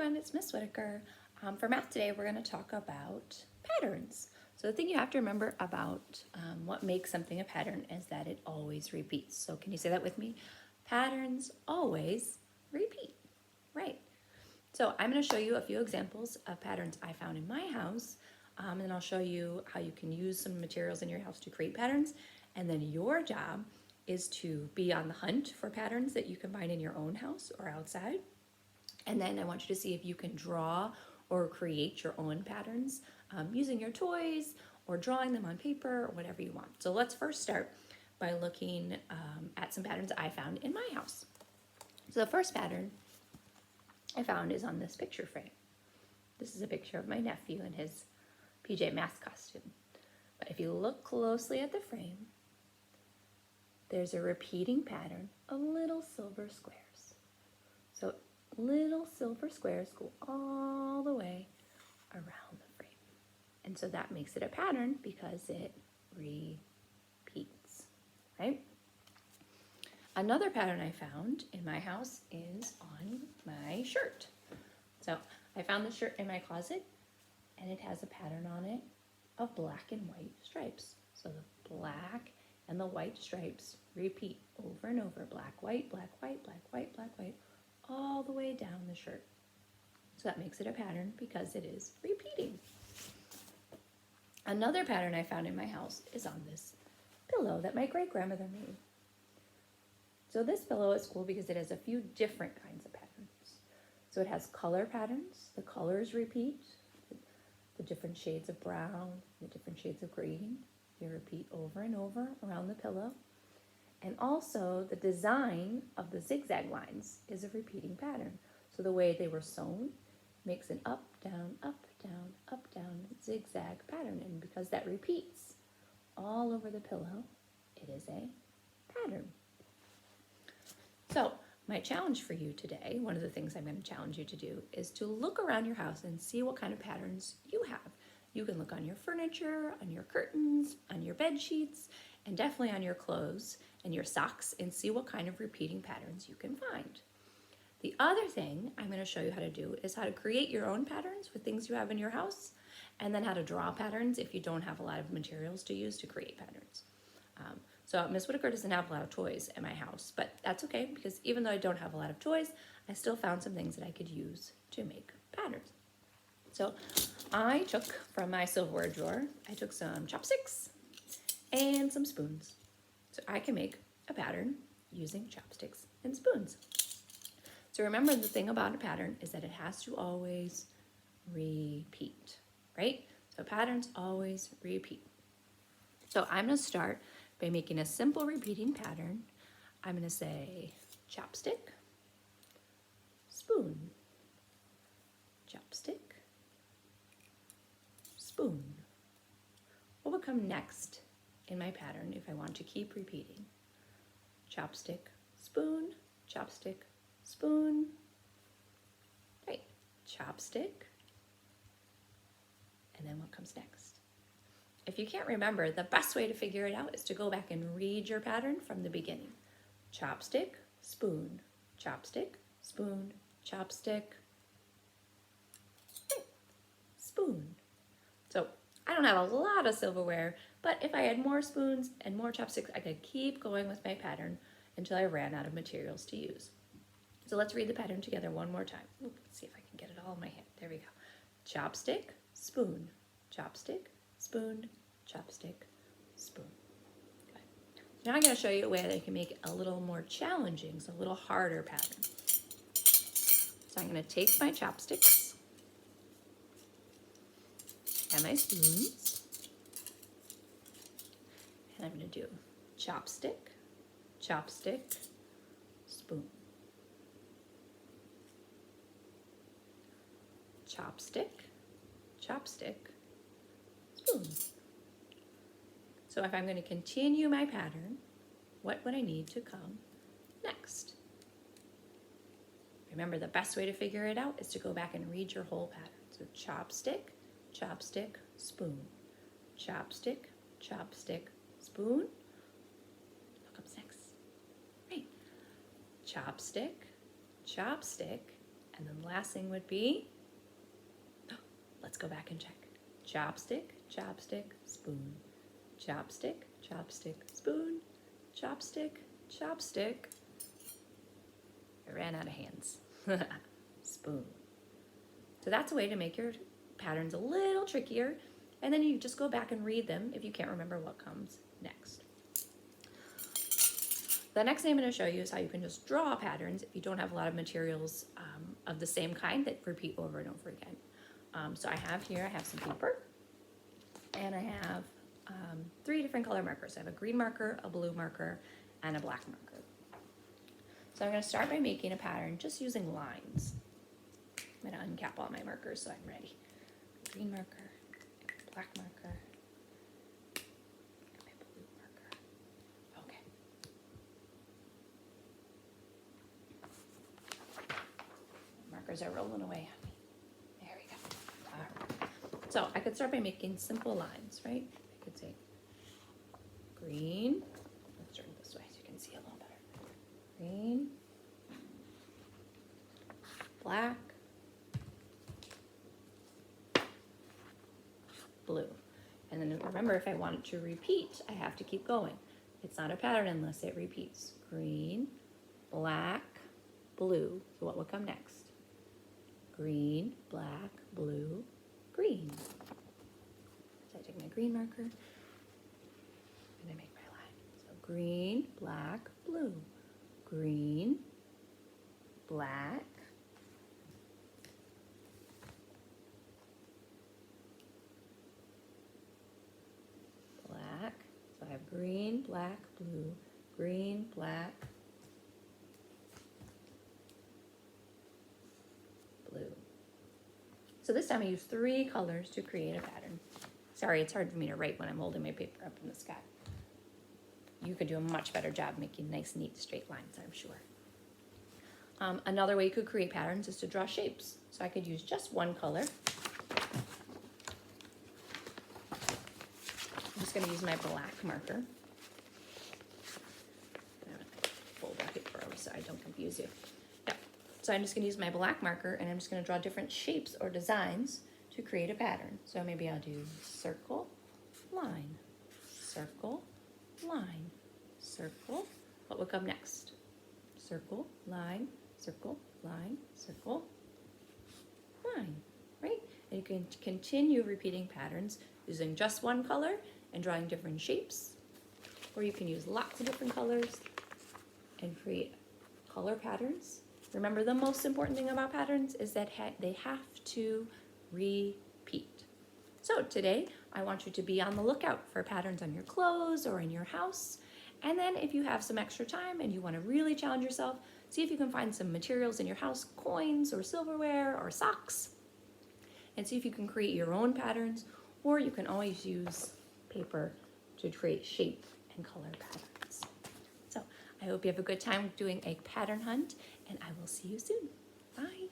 everyone, it's Miss Whitaker. For math today, we're going to talk about patterns. So the thing you have to remember about what makes something a pattern is that it always repeats. So can you say that with me? Patterns always repeat, right? So I'm going to show you a few examples of patterns I found in my house, and then I'll show you how you can use some materials in your house to create patterns. And then your job is to be on the hunt for patterns that you can find in your own house or outside. And then I want you to see if you can draw or create your own patterns using your toys or drawing them on paper or whatever you want. So let's first start by looking at some patterns I found in my house. So the first pattern I found is on this picture frame. This is a picture of my nephew in his PJ Masks costume. But if you look closely at the frame, there's a repeating pattern of little silver squares. So little silver squares go all the way around the frame. And so that makes it a pattern because it repeats, right? Another pattern I found in my house is on my shirt. So I found the shirt in my closet and it has a pattern on it of black and white stripes. So the black and the white stripes repeat over and over. Black, white, black, white, black, white, black, white, all the way down the shirt. So that makes it a pattern because it is repeating. Another pattern I found in my house is on this pillow that my great-grandmother made. So this pillow is cool because it has a few different kinds of patterns. So it has color patterns. The colors repeat. The different shades of brown, the different shades of green. They repeat over and over around the pillow. And also the design of the zigzag lines is a repeating pattern. So the way they were sewn makes an up, down, zigzag pattern. And because that repeats all over the pillow, it is a pattern. So my challenge for you today, one of the things I'm going to challenge you to do is to look around your house and see what kind of patterns you have. You can look on your furniture, on your curtains, on your bed sheets, and definitely on your clothes and your socks and see what kind of repeating patterns you can find. The other thing I'm going to show you how to do is how to create your own patterns with things you have in your house, and then how to draw patterns if you don't have a lot of materials to use to create patterns. So Miss Whitaker doesn't have a lot of toys in my house, but that's okay because even though I don't have a lot of toys, I still found some things that I could use to make patterns. So I took from my silverware drawer, I took some chopsticks and some spoons. So I can make a pattern using chopsticks and spoons. So remember, the thing about a pattern is that it has to always repeat, right? So patterns always repeat. So I'm going to start by making a simple repeating pattern. I'm going to say chopstick, spoon, chopstick, spoon. What would come next in my pattern if I want to keep repeating? Chopstick, spoon, chopstick, spoon. Right, chopstick, and then what comes next? If you can't remember, the best way to figure it out is to go back and read your pattern from the beginning. Chopstick, spoon, chopstick, spoon, chopstick, spoon. So I don't have a lot of silverware, but if I had more spoons and more chopsticks, I could keep going with my pattern until I ran out of materials to use. So let's read the pattern together one more time. Let's see if I can get it all in my head. There we go. Chopstick, spoon, chopstick, spoon, chopstick, spoon. Okay. Now I'm going to show you a way that I can make it a little more challenging, so a little harder pattern. So I'm going to take my chopsticks and my spoons, and I'm going to do chopstick, chopstick, spoon. Chopstick, chopstick, spoon. So if I'm going to continue my pattern, what would I need to come next? Remember, the best way to figure it out is to go back and read your whole pattern. So chopstick, chopstick, spoon. Chopstick, chopstick, spoon. What comes next? Right. Chopstick, chopstick, And then the last thing would be, let's go back and check. Chopstick, chopstick, spoon. Chopstick, chopstick, spoon. Chopstick, chopstick. I ran out of hands. Spoon. So that's a way to make your patterns a little trickier. And then you just go back and read them if you can't remember what comes next. The next thing I'm going to show you is how you can just draw patterns if you don't have a lot of materials of the same kind that repeat over and over again. So I have some paper, and I have 3 different color markers. I have a green marker, a blue marker, and a black marker. So I'm going to start by making a pattern just using lines. I'm going to uncap all my markers so I'm ready. Green marker, black marker, and my blue marker. Okay. Markers are rolling away on me. There we go. All right. So I could start by making simple lines, right? I could say green. Let's turn this way so you can see a little better. Green, black, blue. And then remember, if I want it to repeat, I have to keep going. It's not a pattern unless it repeats. Green, black, blue. So what will come next? Green, black, blue, green. So I take my green marker and I make my line. So green, black, blue. Green, black, black. So I have green, black, blue, green, black, blue. So this time I use 3 colors to create a pattern. Sorry, it's hard for me to write when I'm holding my paper up in the sky. You could do a much better job making nice, neat, straight lines, I'm sure. Another way you could create patterns is to draw shapes. So I could use just 1 color. I'm just going to use my black marker. I'm going to fold that paper over so I don't confuse you. Yeah. So I'm just going to use my black marker and I'm just going to draw different shapes or designs to create a pattern. So maybe I'll do circle, line, circle, line, circle. What will come next? Circle, line, circle, line, circle, line, right? And you can continue repeating patterns using just 1 color and drawing different shapes, or you can use lots of different colors and create color patterns. Remember, the most important thing about patterns is that they have to repeat. So today, I want you to be on the lookout for patterns on your clothes or in your house. And then if you have some extra time and you want to really challenge yourself, see if you can find some materials in your house, coins or silverware or socks, and see if you can create your own patterns, or you can always use paper to create shape and color patterns. So I hope you have a good time doing a pattern hunt, and I will see you soon. Bye.